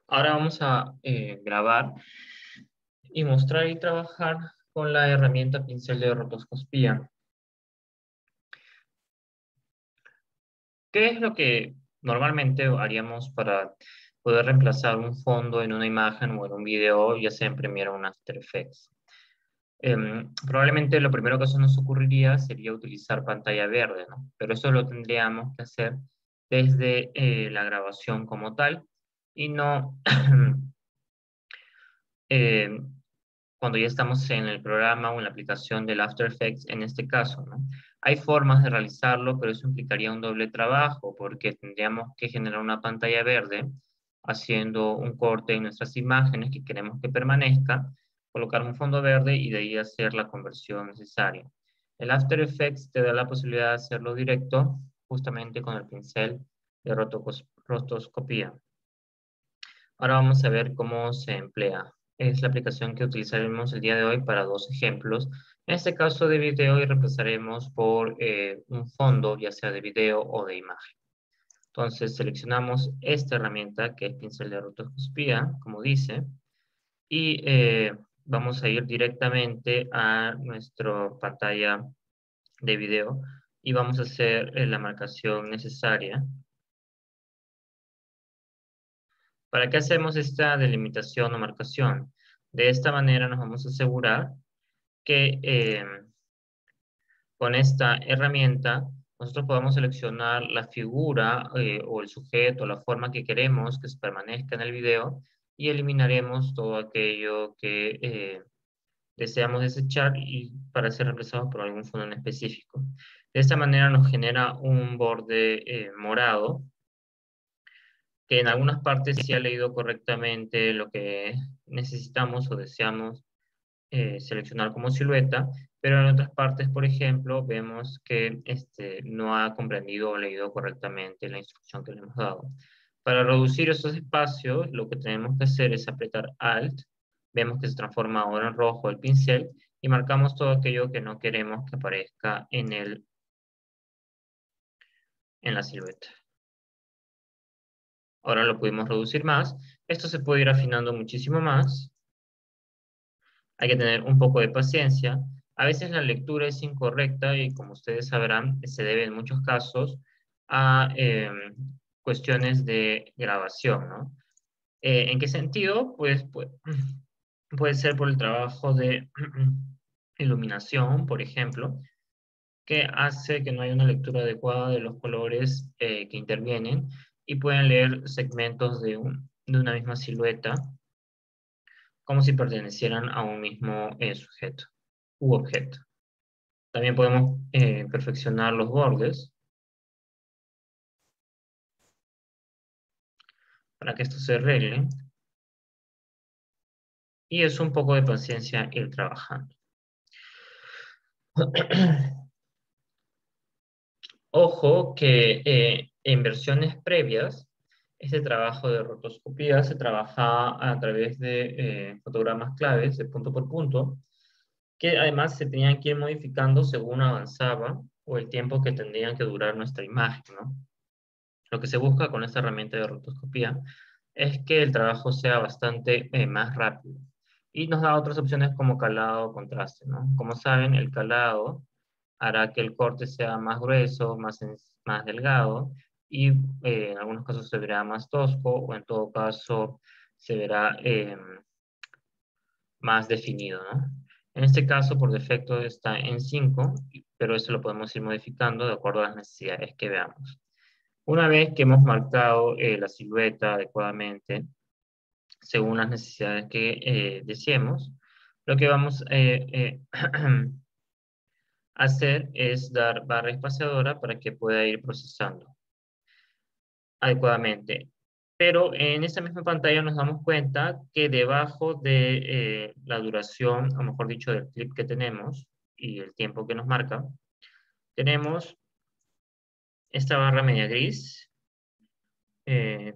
Ahora vamos a grabar y mostrar y trabajar con la herramienta pincel de rotoscopía. ¿Qué es lo que normalmente haríamos para poder reemplazar un fondo en una imagen o en un video, ya sea en Premiere o en After Effects? Probablemente lo primero que se nos ocurriría sería utilizar pantalla verde, ¿no? Pero eso lo tendríamos que hacer desde la grabación como tal y no eh, cuando ya estamos en el programa o en la aplicación del After Effects en este caso, ¿no? Hay formas de realizarlo, pero eso implicaría un doble trabajo porque tendríamos que generar una pantalla verde haciendo un corte en nuestras imágenes que queremos que permanezca, colocar un fondo verde y de ahí hacer la conversión necesaria. El After Effects te da la posibilidad de hacerlo directo justamente con el pincel de rotoscopía. Ahora vamos a ver cómo se emplea. Es la aplicación que utilizaremos el día de hoy para dos ejemplos. En este caso de video y reemplazaremos por un fondo, ya sea de video o de imagen. Entonces seleccionamos esta herramienta que es pincel de rotoscopía, como dice, y vamos a ir directamente a nuestra pantalla de video y vamos a hacer la marcación necesaria. ¿Para qué hacemos esta delimitación o marcación? De esta manera nos vamos a asegurar que con esta herramienta nosotros podamos seleccionar la figura o el sujeto, la forma que queremos que se permanezca en el video y eliminaremos todo aquello que deseamos desechar y para ser reemplazado por algún fondo en específico. De esta manera nos genera un borde morado que en algunas partes sí ha leído correctamente lo que necesitamos o deseamos seleccionar como silueta, pero en otras partes, por ejemplo, vemos que no ha comprendido o leído correctamente la instrucción que le hemos dado. Para reducir esos espacios, lo que tenemos que hacer es apretar Alt, vemos que se transforma ahora en rojo el pincel, y marcamos todo aquello que no queremos que aparezca en la silueta. Ahora lo pudimos reducir más. Esto se puede ir afinando muchísimo más. Hay que tener un poco de paciencia. A veces la lectura es incorrecta y como ustedes sabrán, se debe en muchos casos a cuestiones de grabación, ¿no? ¿En qué sentido? Pues puede ser por el trabajo de iluminación, por ejemplo, que hace que no haya una lectura adecuada de los colores que intervienen y pueden leer segmentos de una misma silueta como si pertenecieran a un mismo sujeto u objeto. También podemos perfeccionar los bordes para que esto se arregle. Y es un poco de paciencia ir trabajando. Ojo que en versiones previas, este trabajo de rotoscopía se trabaja a través de fotogramas claves de punto por punto, que además se tenían que ir modificando según avanzaba o el tiempo que tendrían que durar nuestra imagen, ¿no? Lo que se busca con esta herramienta de rotoscopía es que el trabajo sea bastante más rápido. Y nos da otras opciones como calado o contraste, ¿no? Como saben, el calado hará que el corte sea más grueso, más delgado y en algunos casos se verá más tosco o en todo caso se verá más definido, ¿no? En este caso, por defecto está en 5, pero eso lo podemos ir modificando de acuerdo a las necesidades que veamos. Una vez que hemos marcado la silueta adecuadamente, según las necesidades que deseemos, lo que vamos a hacer es dar barra espaciadora para que pueda ir procesando adecuadamente. Pero en esta misma pantalla nos damos cuenta que debajo de la duración, o mejor dicho, del clip que tenemos y el tiempo que nos marca, tenemos esta barra media gris,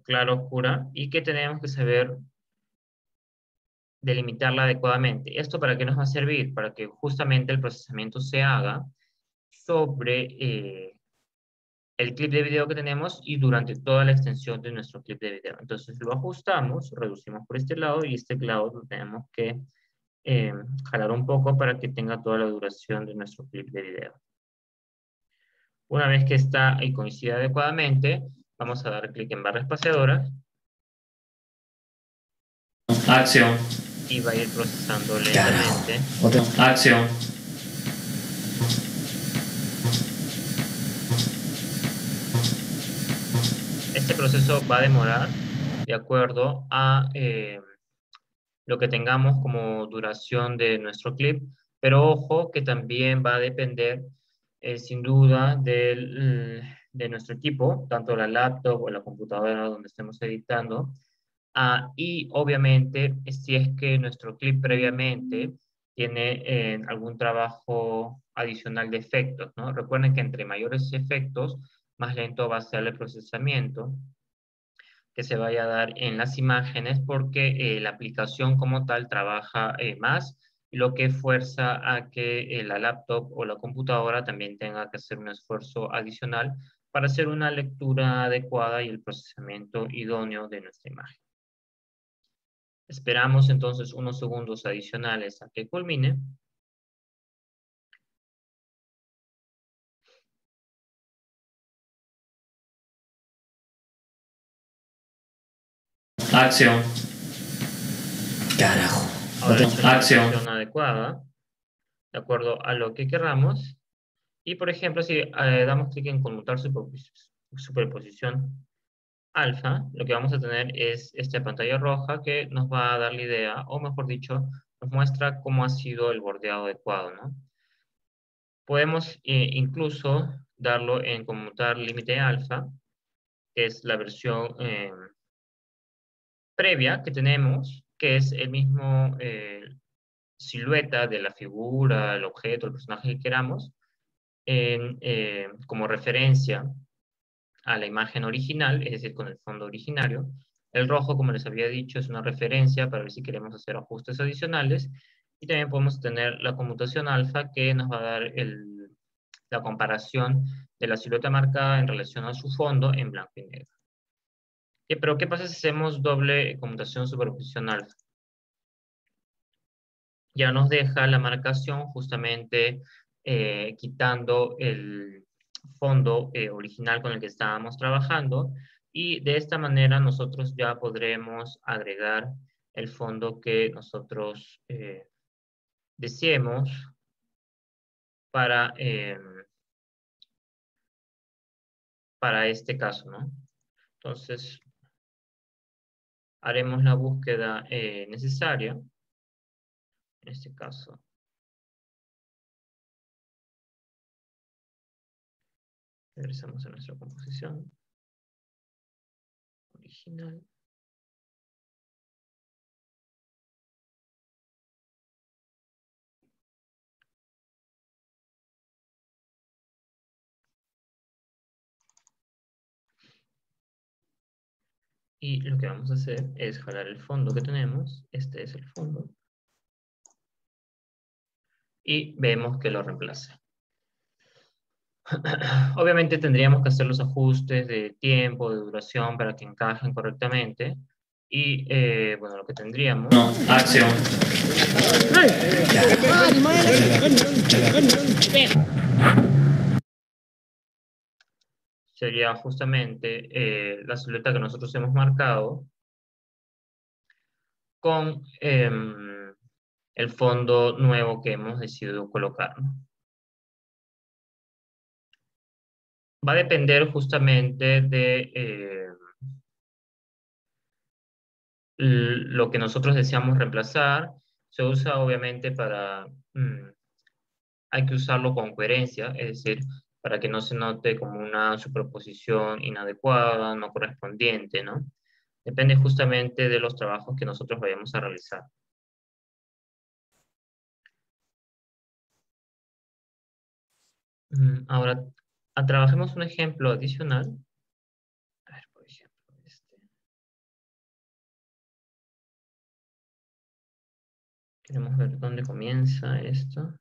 clara, oscura, y que tenemos que saber delimitarla adecuadamente. ¿Esto para qué nos va a servir? Para que justamente el procesamiento se haga sobre el clip de video que tenemos y durante toda la extensión de nuestro clip de video. Entonces lo ajustamos, reducimos por este lado y este lado lo tenemos que jalar un poco para que tenga toda la duración de nuestro clip de video. Una vez que está y coincide adecuadamente, vamos a dar clic en barra espaciadora. Acción. Y va a ir procesando lentamente. Acción. Este proceso va a demorar de acuerdo a lo que tengamos como duración de nuestro clip, pero ojo que también va a depender sin duda de nuestro equipo, tanto la laptop o la computadora donde estemos editando, y obviamente si es que nuestro clip previamente tiene algún trabajo adicional de efectos, ¿no? Recuerden que entre mayores efectos, más lento va a ser el procesamiento que se vaya a dar en las imágenes porque la aplicación como tal trabaja más, lo que fuerza a que la laptop o la computadora también tenga que hacer un esfuerzo adicional para hacer una lectura adecuada y el procesamiento idóneo de nuestra imagen. Esperamos entonces unos segundos adicionales a que culmine. Acción. Carajo. Ahora hecho la Acción. aplicación adecuada, de acuerdo a lo que queramos. Y por ejemplo, si damos clic en conmutar superposición alfa, lo que vamos a tener es esta pantalla roja que nos va a dar la idea, o mejor dicho, nos muestra cómo ha sido el bordeado adecuado, ¿no? Podemos incluso darlo en conmutar límite alfa, que es la versión previa que tenemos, que es el mismo silueta de la figura, el objeto, el personaje que queramos, como referencia a la imagen original, es decir, con el fondo originario. El rojo, como les había dicho, es una referencia para ver si queremos hacer ajustes adicionales. Y también podemos tener la conmutación alfa, que nos va a dar la comparación de la silueta marcada en relación a su fondo en blanco y negro. Pero, ¿qué pasa si hacemos doble conmutación superposición alfa? Ya nos deja la marcación justamente quitando el fondo original con el que estábamos trabajando, y de esta manera nosotros ya podremos agregar el fondo que nosotros deseemos para este caso, ¿no? Entonces, haremos la búsqueda necesaria. En este caso, regresamos a nuestra composición original. Y lo que vamos a hacer es jalar el fondo que tenemos. Este es el fondo. Y vemos que lo reemplaza. Obviamente tendríamos que hacer los ajustes de tiempo, de duración, para que encajen correctamente. Y bueno, lo que tendríamos... No, acción. Sería justamente la silueta que nosotros hemos marcado con el fondo nuevo que hemos decidido colocar, ¿no? Va a depender justamente de lo que nosotros deseamos reemplazar. Se usa obviamente para... hay que usarlo con coherencia, es decir, para que no se note como una superposición inadecuada, no correspondiente, ¿no? Depende justamente de los trabajos que nosotros vayamos a realizar. Ahora, trabajemos un ejemplo adicional. A ver, por ejemplo, este. Queremos ver dónde comienza esto.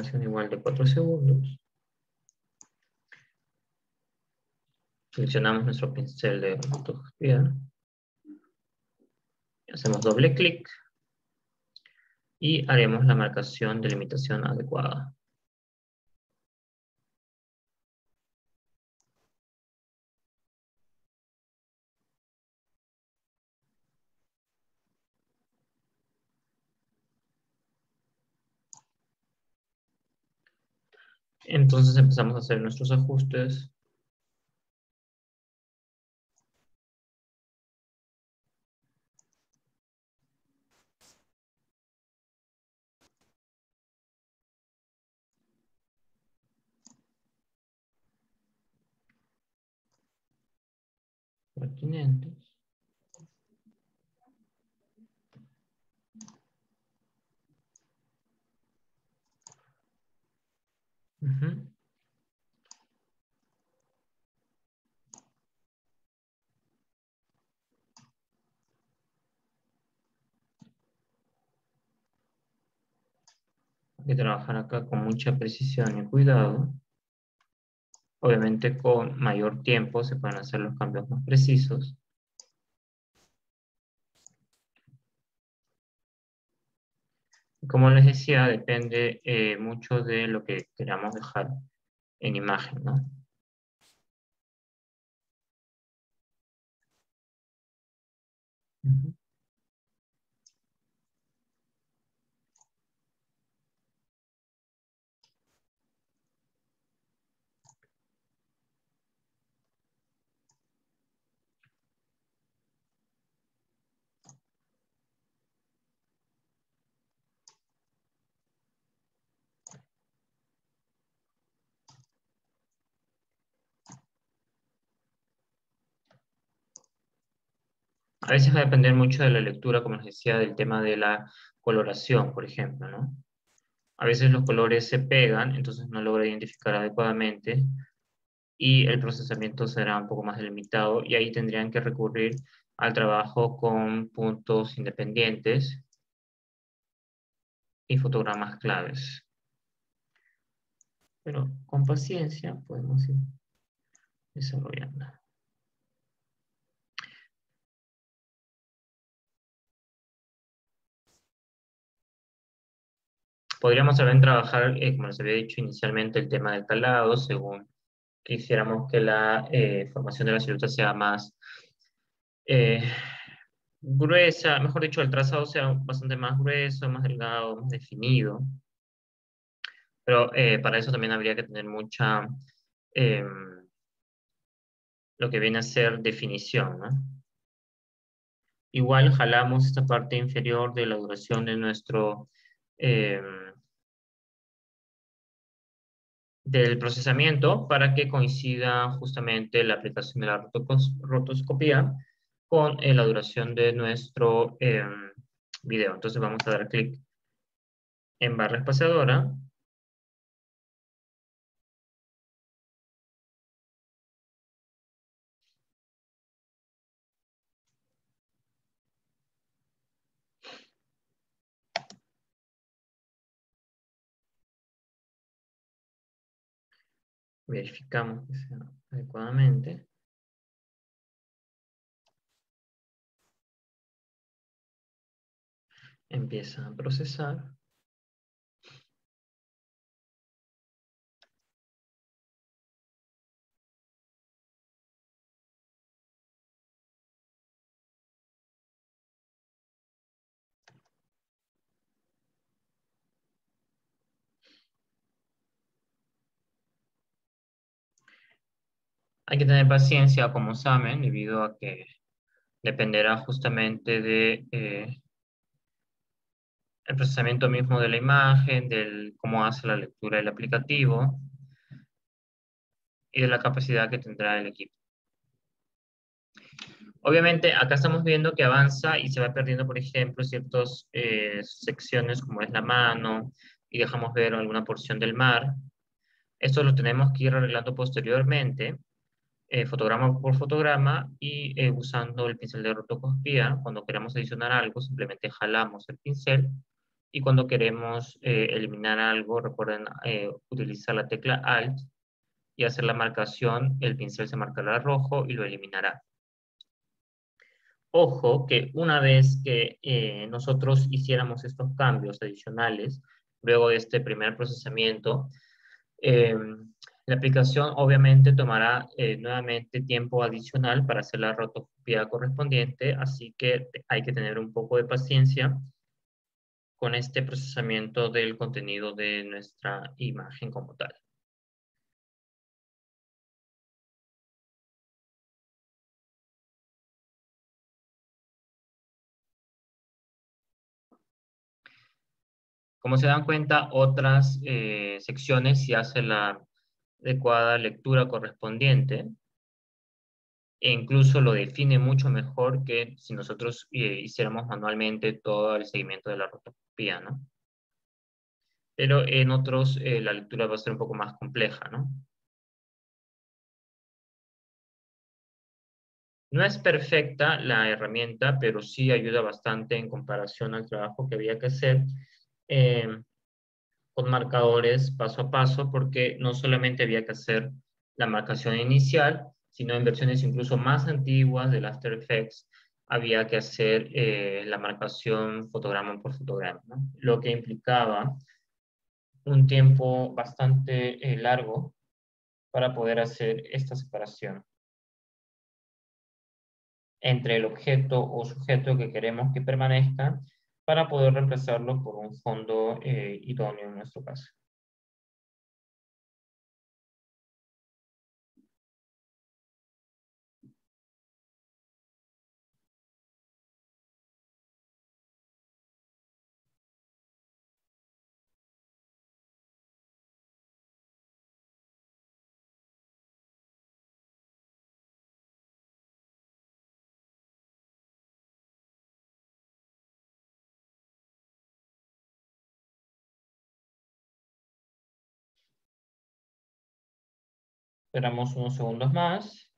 animación igual de 4 segundos. Seleccionamos nuestro pincel de rotoscopía. Hacemos doble clic. Y haremos la marcación de limitación adecuada. Entonces empezamos a hacer nuestros ajustes. Pertinentes. Uh-huh. Hay que trabajar acá con mucha precisión y cuidado. Obviamente con mayor tiempo se pueden hacer los cambios más precisos. Como les decía, depende mucho de lo que queramos dejar en imagen, ¿no? Uh-huh. A veces va a depender mucho de la lectura, como les decía, del tema de la coloración, por ejemplo, ¿no? A veces los colores se pegan, entonces no logra identificar adecuadamente y el procesamiento será un poco más delimitado y ahí tendrían que recurrir al trabajo con puntos independientes y fotogramas claves. Pero con paciencia podemos ir desarrollando. Podríamos también trabajar, como les había dicho inicialmente, el tema del calado, según quisiéramos que la formación de la silueta sea más eh, gruesa, mejor dicho, el trazado sea bastante más grueso, más delgado, más definido. Pero para eso también habría que tener mucha, lo que viene a ser definición, ¿no? Igual jalamos esta parte inferior de la duración de nuestro, del procesamiento para que coincida justamente la aplicación de la rotoscopía con la duración de nuestro video. Entonces vamos a dar clic en barra espaciadora. Verificamos que sea adecuadamente. Empieza a procesar. Hay que tener paciencia, como saben, debido a que dependerá justamente de el procesamiento mismo de la imagen, del cómo hace la lectura del aplicativo y de la capacidad que tendrá el equipo. Obviamente, acá estamos viendo que avanza y se va perdiendo, por ejemplo, ciertas secciones como es la mano y dejamos ver alguna porción del mar. Esto lo tenemos que ir arreglando posteriormente, fotograma por fotograma y usando el pincel de rotoscopía. Cuando queramos adicionar algo, simplemente jalamos el pincel Y cuando queremos eliminar algo, recuerden utilizar la tecla Alt y hacer la marcación, el pincel se marcará rojo y lo eliminará. Ojo que una vez que nosotros hiciéramos estos cambios adicionales, luego de este primer procesamiento, eh, la aplicación obviamente tomará nuevamente tiempo adicional para hacer la rotoscopía correspondiente, así que hay que tener un poco de paciencia con este procesamiento del contenido de nuestra imagen como tal. Como se dan cuenta, otras secciones si hace la adecuada lectura correspondiente e incluso lo define mucho mejor que si nosotros hiciéramos manualmente todo el seguimiento de la rotoscopía, ¿no? Pero en otros la lectura va a ser un poco más compleja, ¿no? No es perfecta la herramienta, pero sí ayuda bastante en comparación al trabajo que había que hacer eh, con marcadores paso a paso, porque no solamente había que hacer la marcación inicial, sino en versiones incluso más antiguas del After Effects había que hacer la marcación fotograma por fotograma, ¿no? Lo que implicaba un tiempo bastante largo para poder hacer esta separación entre el objeto o sujeto que queremos que permanezca para poder reemplazarlo por un fondo idóneo en nuestro caso. Esperamos unos segundos más.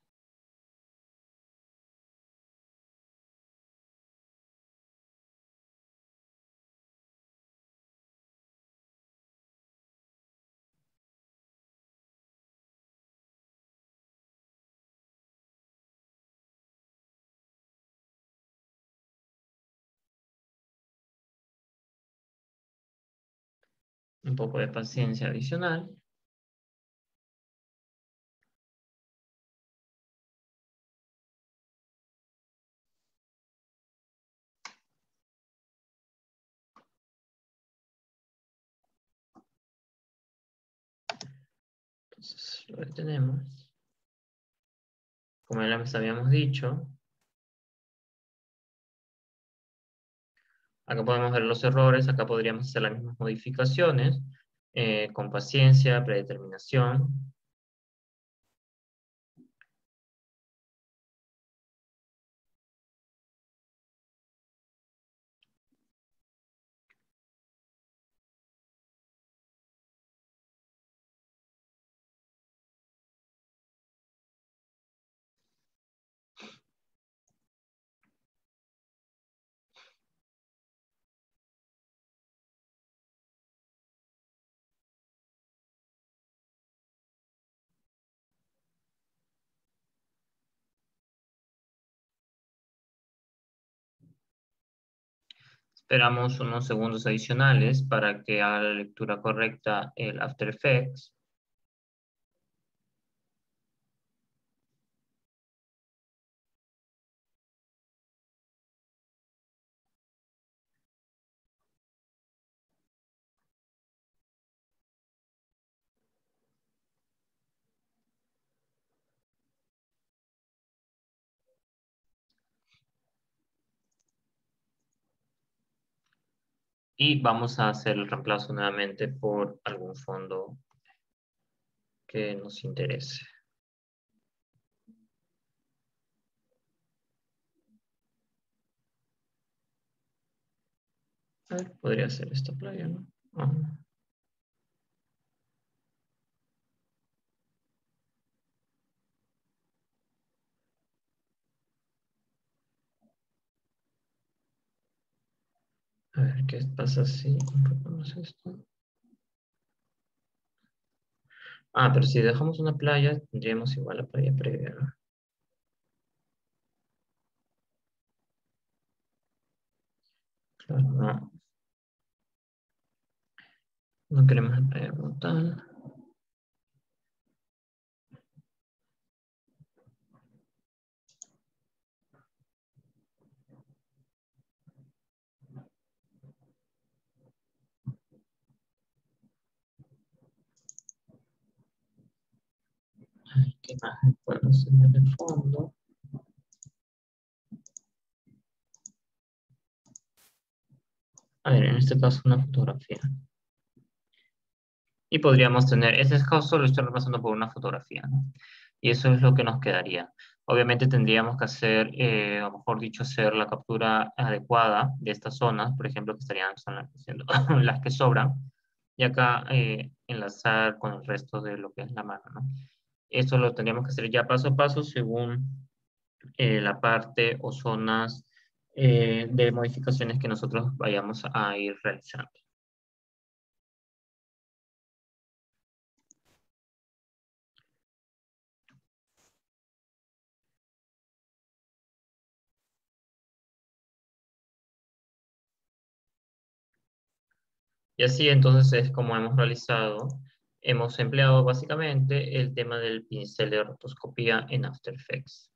Un poco de paciencia adicional. Entonces, lo que tenemos, como ya les habíamos dicho, acá podemos ver los errores, acá podríamos hacer las mismas modificaciones, con paciencia, predeterminación. Esperamos unos segundos adicionales para que haga la lectura correcta el After Effects. Y vamos a hacer el reemplazo nuevamente por algún fondo que nos interese. A ver, podría ser esta playa, ¿no? Ajá. A ver, ¿qué pasa si comprobamos esto? Ah, pero si dejamos una playa, tendríamos igual la playa previa, ¿no? Claro, no. No queremos la playa como tal. ¿Qué imagen podemos tener de fondo? A ver, en este caso una fotografía. Y podríamos tener, ese caso lo estoy reemplazando por una fotografía, ¿no? Y eso es lo que nos quedaría. Obviamente tendríamos que hacer, o mejor dicho, hacer la captura adecuada de estas zonas, por ejemplo, que estarían son siendo las que sobran, y acá enlazar con el resto de lo que es la mano, ¿no? Eso lo tendríamos que hacer ya paso a paso según la parte o zonas de modificaciones que nosotros vayamos a ir realizando. Y así entonces es como hemos realizado, hemos empleado básicamente el tema del pincel de rotoscopía en After Effects.